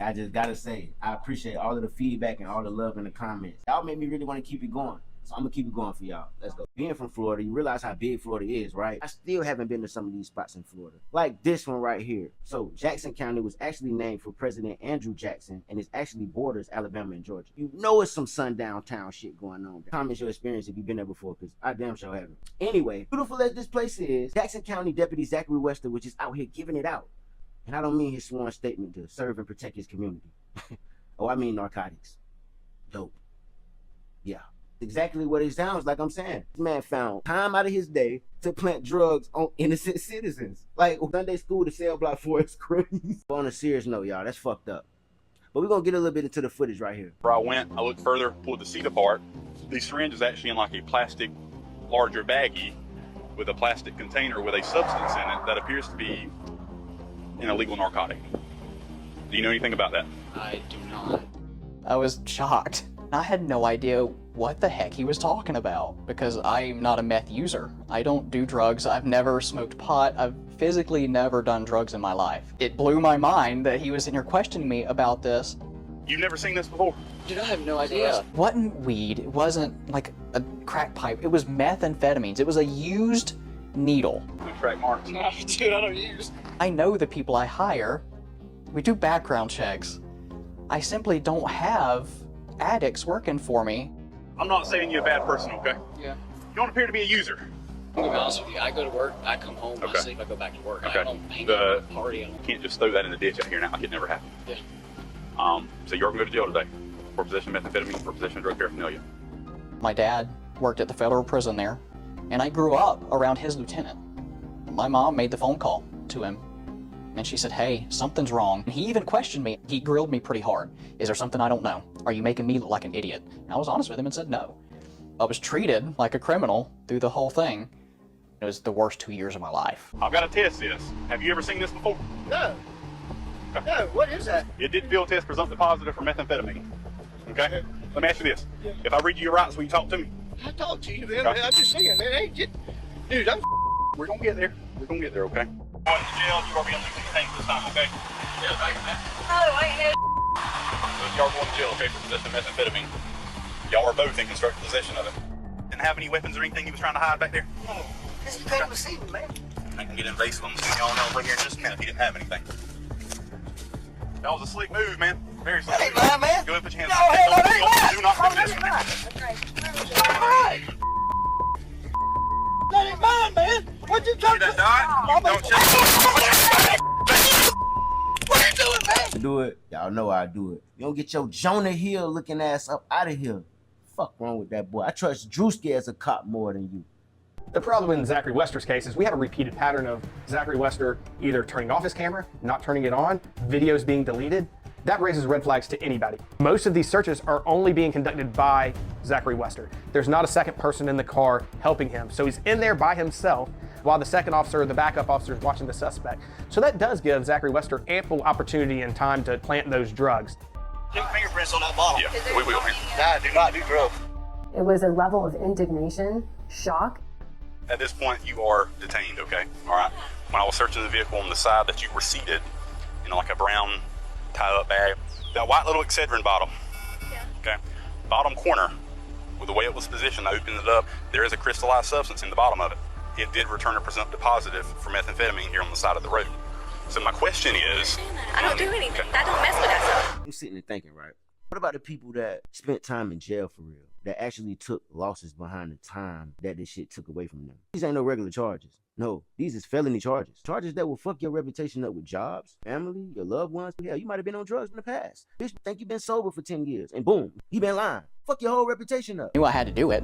I just gotta say, I appreciate all of the feedback and all the love in the comments. Y'all made me really want to keep it going. So I'm gonna keep it going for y'all. Let's go. Being from Florida, you realize how big Florida is, right? I still haven't been to some of these spots in Florida. Like this one right here. So Jackson County was actually named for President Andrew Jackson, and it actually borders Alabama and Georgia. You know it's some sundown town shit going on. Comment your experience if you've been there before, because I damn sure haven't. Anyway, beautiful as this place is, Jackson County Deputy Zachary Wester, which is out here giving it out. And I don't mean his sworn statement to serve and protect his community. Oh, I mean narcotics. Dope. Yeah. Exactly what it sounds like I'm saying. This man found time out of his day to plant drugs on innocent citizens. Like Sunday school to cell block 4 is crazy. But on a serious note, y'all, that's fucked up. But we're gonna get a little bit into the footage right here. Where I went, I looked further, pulled the seat apart. The syringe is actually in like a plastic, larger baggie with a plastic container with a substance in it that appears to be an illegal narcotic. Do you know anything about that? I do not. I was shocked. I had no idea what the heck he was talking about because I'm not a meth user. I don't do drugs. I've never smoked pot. I've physically never done drugs in my life. It blew my mind that he was in here questioning me about this. You've never seen this before? Dude, I have no idea. It wasn't weed. It wasn't like a crack pipe. It was methamphetamines. It was a used needle. No track marks. Dude, I don't use. I know the people I hire. We do background checks. I simply don't have addicts working for me. I'm not saying you're a bad person, okay? Yeah. You don't appear to be a user. I'm gonna be honest with you. I go to work, I come home, I sleep, I go back to work. Okay. I don't hang out, party. You can't just throw that in the ditch out here now like it never happened. Yeah. So you're gonna go to jail today for possession of methamphetamine, for possession of drug paraphernalia. My dad worked at the federal prison there, and I grew up around his lieutenant. My mom made the phone call to him, and she said, hey, something's wrong. And he even questioned me. He grilled me pretty hard. Is there something I don't know? Are you making me look like an idiot? And I was honest with him and said no. I was treated like a criminal through the whole thing. It was the worst 2 years of my life. I've got to test this. Have you ever seen this before? No. No, what is that? It did field test presumptive positive for methamphetamine. Okay? Let me ask you this. If I read you your rights, will you talk to me? I talk to you, man. Okay. I'm just saying, man. Ain't just, dude, I'm. We're going to get there. We're going to get there, okay? Going to jail, you are being illegal detained this time, okay? Yeah, thank you, man. Oh, I know. So y'all are going to jail, okay, for possession of methamphetamine. Y'all are both in constructive possession of it. Didn't have any weapons or anything he was trying to hide back there? Oh, this is paper receiving, man. I can get invasive on this. Y'all know over here in just a minute if he didn't have anything. That was a slick move, man. Very slick. That ain't mine, man. Go ahead and put your hands No, hell, that ain't mine. Do not Oh, resist. that's mine. That ain't mine, man. What you trying to do? Don't check. What you doing, man? Do it. Y'all know I do it. You don't get your Jonah Hill looking ass up out of here. Fuck wrong with that boy. I trust Drewski as a cop more than you. The problem in Zachary Wester's case is we have a repeated pattern of Zachary Wester either turning off his camera, not turning it on, videos being deleted. That raises red flags to anybody. Most of these searches are only being conducted by Zachary Wester. There's not a second person in the car helping him. So he's in there by himself while the second officer or the backup officer is watching the suspect. So that does give Zachary Wester ample opportunity and time to plant those drugs. Take fingerprints on that bottle. Yeah, we will, man. Nah, do not do drugs. It was a level of indignation, shock. At this point, you are detained, okay? All right? When I was searching the vehicle on the side that you were seated, in like a brown tie-up bag, that white little Excedrin bottle, okay? Bottom corner, with the way it was positioned, I opened it up, there is a crystallized substance in the bottom of it. It did return a presumptive positive for methamphetamine here on the side of the road. So my question is... I don't do anything. I don't mess with that stuff. I'm sitting there thinking, right? What about the people that spent time in jail for real? That actually took losses behind the time that this shit took away from them. These ain't no regular charges. No, these is felony charges. Charges that will fuck your reputation up with jobs, family, your loved ones. Hell, you might have been on drugs in the past. Bitch, think you been sober for 10 years, and boom, you been lying. Fuck your whole reputation up. I knew I had to do it.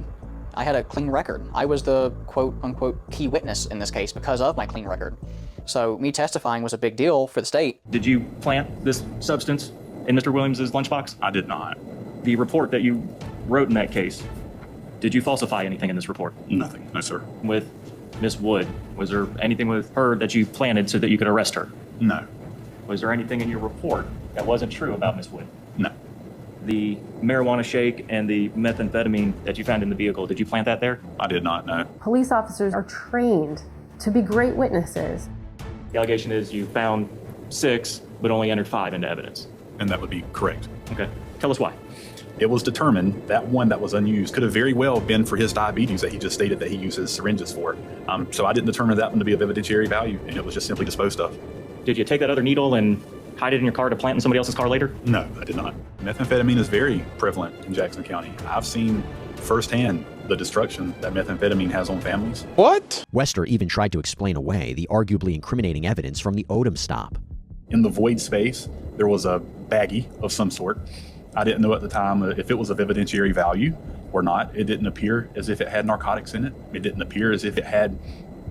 I had a clean record. I was the quote-unquote key witness in this case because of my clean record. So me testifying was a big deal for the state. Did you plant this substance in Mr. Williams' lunchbox? I did not. The report that you wrote in that case, did you falsify anything in this report? Nothing, no sir. With Miss Wood, was there anything with her that you planted so that you could arrest her? No. Was there anything in your report that wasn't true about Miss Wood? No. The marijuana shake and the methamphetamine that you found in the vehicle, did you plant that there? I did not, no. Police officers are trained to be great witnesses. The allegation is you found 6, but only entered 5 into evidence. And that would be correct. Okay. Tell us why. It was determined that one that was unused could have very well been for his diabetes that he just stated that he uses syringes for. So I didn't determine that one to be of evidentiary value, and it was just simply disposed of. Did you take that other needle and hide it in your car to plant in somebody else's car later? No, I did not. Methamphetamine is very prevalent in Jackson County. I've seen firsthand the destruction that methamphetamine has on families. What? Wester even tried to explain away the arguably incriminating evidence from the Odom stop. In the void space, there was a baggie of some sort. I didn't know at the time if it was of evidentiary value or not. It didn't appear as if it had narcotics in it. It didn't appear as if it had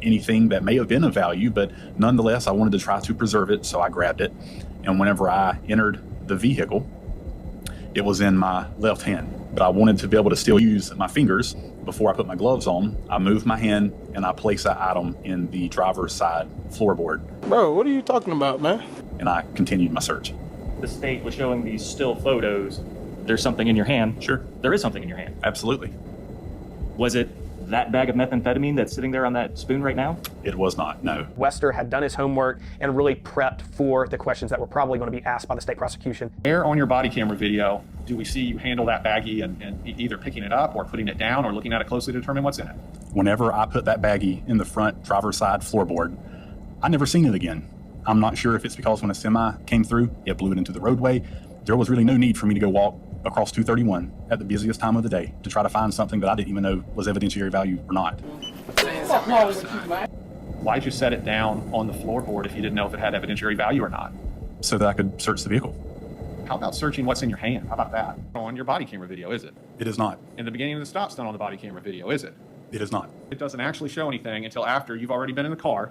anything that may have been of value, but nonetheless, I wanted to try to preserve it, so I grabbed it. And whenever I entered the vehicle, it was in my left hand. But I wanted to be able to still use my fingers before I put my gloves on. I moved my hand and I placed that item in the driver's side floorboard. Bro, what are you talking about, man? And I continued my search. The state was showing these still photos. There's something in your hand. Sure. There is something in your hand. Absolutely. Was it that bag of methamphetamine that's sitting there on that spoon right now? It was not, no. Wester had done his homework and really prepped for the questions that were probably going to be asked by the state prosecution. Where on your body camera video do we see you handle that baggie and either picking it up or putting it down or looking at it closely to determine what's in it? Whenever I put that baggie in the front driver's side floorboard, I never seen it again. I'm not sure if it's because when a semi came through, it blew it into the roadway. There was really no need for me to go walk across 231 at the busiest time of the day to try to find something that I didn't even know was evidentiary value or not. Why'd you set it down on the floorboard if you didn't know if it had evidentiary value or not? So that I could search the vehicle. How about searching what's in your hand? How about that? On your body camera video, is it? It is not. In the beginning of the stop's done on the body camera video, is it? It is not. It doesn't actually show anything until after you've already been in the car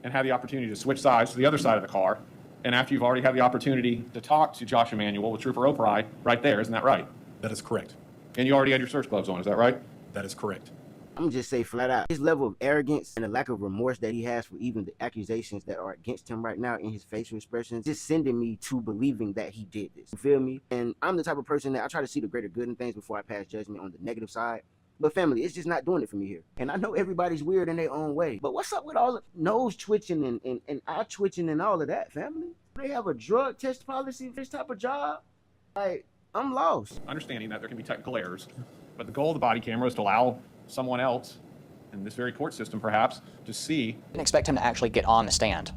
and had the opportunity to switch sides to the other side of the car, and after you've already had the opportunity to talk to Josh Emanuel with Trooper Opry right there, isn't that right? That is correct. And you already had your search gloves on, is that right? That is correct. I'm gonna just say flat out, his level of arrogance and the lack of remorse that he has for even the accusations that are against him right now in his facial expressions, just sending me to believing that he did this. You feel me? And I'm the type of person that I try to see the greater good in things before I pass judgment on the negative side. But family, it's just not doing it for me here. And I know everybody's weird in their own way. But what's up with all the nose twitching and eye twitching and all of that, family? They have a drug test policy for this type of job? Like, I'm lost. Understanding that there can be technical errors, but the goal of the body camera is to allow someone else, in this very court system perhaps, to see. Didn't expect him to actually get on the stand.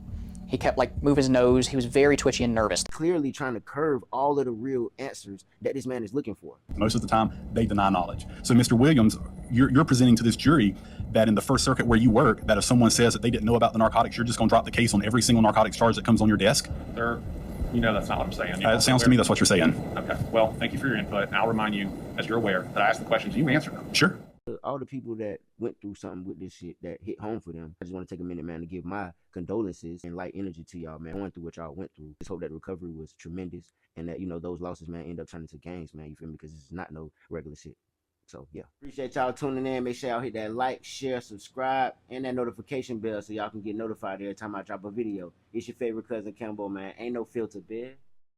He kept moving his nose. He was very twitchy and nervous. Clearly trying to curve all of the real answers that this man is looking for. Most of the time, they deny knowledge. So, Mr. Williams, you're presenting to this jury that in the First Circuit where you work, that if someone says that they didn't know about the narcotics, you're just going to drop the case on every single narcotics charge that comes on your desk? Sir, you know that's not what I'm saying. It sounds to me that's what you're saying. Okay, well, thank you for your input. And I'll remind you, as you're aware, that I asked the questions, you answered them. Sure. All the people that went through something with this shit that hit home for them, I just want to take a minute, man, to give my condolences and light energy to y'all, man, going through what y'all went through. Just hope that recovery was tremendous and that, you know, those losses, man, end up turning to gains, man, you feel me? Because it's not no regular shit. So, yeah. Appreciate y'all tuning in. Make sure y'all hit that like, share, subscribe, and that notification bell so y'all can get notified every time I drop a video. It's your favorite cousin, Campbell, man. Ain't no filter, bitch.